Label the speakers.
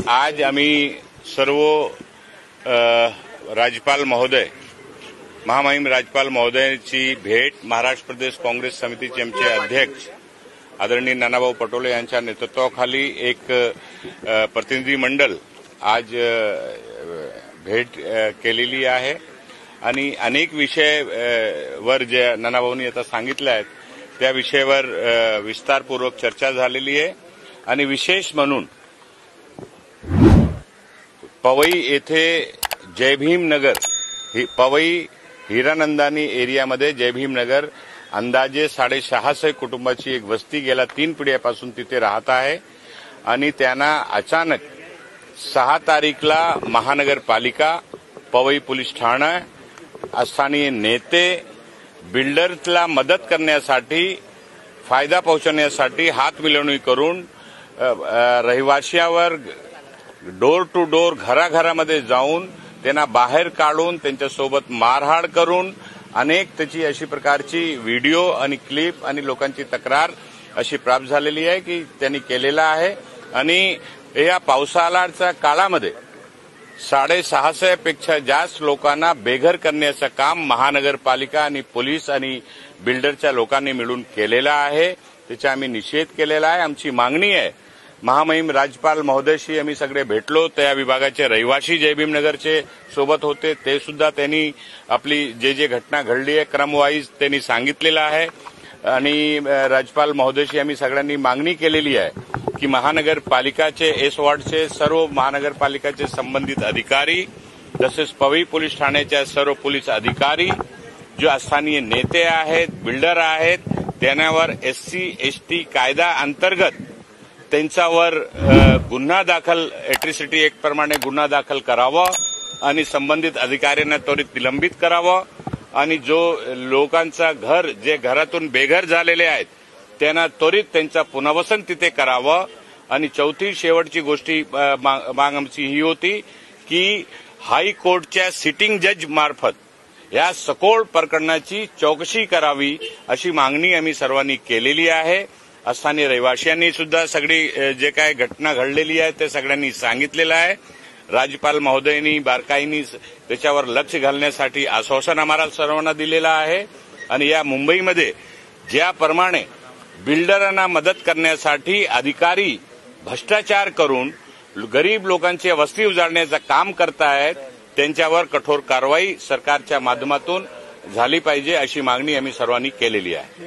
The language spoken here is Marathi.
Speaker 1: आज आम्ही सर्व राज्यपाल महोदय महामहिम राज्यपाल महोदयांची भेट महाराष्ट्र प्रदेश काँग्रेस समितीचे आमचे अध्यक्ष आदरणीय नानाभाऊ पटोले यांच्या नेतृत्वाखाली एक प्रतिनिधी मंडळ आज भेट केलेली आहे आणि अनेक विषयावर जे नानाभाऊंनी आता सांगितले आहेत त्या विषयावर विस्तारपूर्वक चर्चा झालेली आहे आणि विशेष म्हणून पवई येथे जय भीम नगर पवई हिरानंदानी एरियामध्ये जय भीम नगर अंदाजे 650 कुटुंबाची एक वस्ती गेल्या 3 पिढ्यापासून तिथे राहत आहे आणि त्यांना अचानक 6 तारीखला महानगरपालिका पवई पोलीस ठाणे स्थानीय नेते बिल्डर्सला मदत करण्यासाठी फायदा पोहोचवण्यासाठी हात मिळवणी करून रहिवाशांवर डोर टू डोर घराघरामध्ये जाऊन त्यांना बाहेर काढून त्यांच्यासोबत मारहाण करून अनेक त्याची अशी प्रकारची व्हिडिओ आणि क्लिप आणि लोकांची तक्रार अशी प्राप्त झालेली आहे की त्यांनी केलेला आहे आणि या पावसाळ्याच्या काळामध्ये 650 पेक्षा जास्त लोकांना बेघर करण्याचं काम महानगरपालिका आणि पोलीस आणि बिल्डरच्या लोकांनी मिळून केलेलं आहे। त्याचा आम्ही निषेध केलेला आहे। आमची मागणी आहे महामहिम राज्यपाल महोदयशी आम्ही सगळे भेटलो त्या विभागाचे रहिवासी जय भीम नगरचे सोबत होते ते सुद्धा त्यांनी आपली जे घटना घडली आहे क्रमवाईज त्यांनी सांगितलेलं आहे आणि राज्यपाल महोदयशी आम्ही सगळ्यांनी मागणी केलेली आहे की महानगरपालिकाचे एस वॉर्डचे सर्व महानगरपालिकाचे संबंधित अधिकारी तसेच पवई पोलीस ठाण्याच्या सर्व पोलीस अधिकारी जो स्थानीय नेते आहेत बिल्डर आहेत त्यांच्यावर एससी एसटी कायदा अंतर्गत त्यांच्यावर गुन्हा दाखल इलेक्ट्रिसिटी ऍक्ट प्रमाणे गुन्हा दाखल करावा आणि संबंधित अधिकाऱ्यांना त्वरित निलंबित करावं आणि जो लोकांचा घर जे घरातून बेघर झालेले आहेत त्यांना त्वरित त्यांचा पुनर्वसन तिथे करावं आणि चौथी शेवटची गोष्टी माग आमची ही होती की हायकोर्टच्या सिटिंग जज मार्फत या सखोल प्रकरणाची चौकशी करावी अशी मागणी आम्ही सर्वांनी केलेली आहे। स्थानिक रहिवाशांनी सुद्धा सगळी जे काय घटना घडलेली आहे ते सगळ्यांनी सांगितलेलं आहे। राज्यपाल महोदयांनी बारकाईने त्याच्यावर लक्ष घालण्यासाठी आश्वासन आम्हाला सर्वांना दिलेलं आहे आणि या मुंबईमध्ये ज्याप्रमाणे बिल्डरांना मदत करण्यासाठी अधिकारी भ्रष्टाचार करून गरीब लोकांची वस्ती उजाडण्याचं काम करतायत त्यांच्यावर कठोर कारवाई सरकारच्या माध्यमातून झाली पाहिजे अशी मागणी आम्ही सर्वांनी केलेली आहे।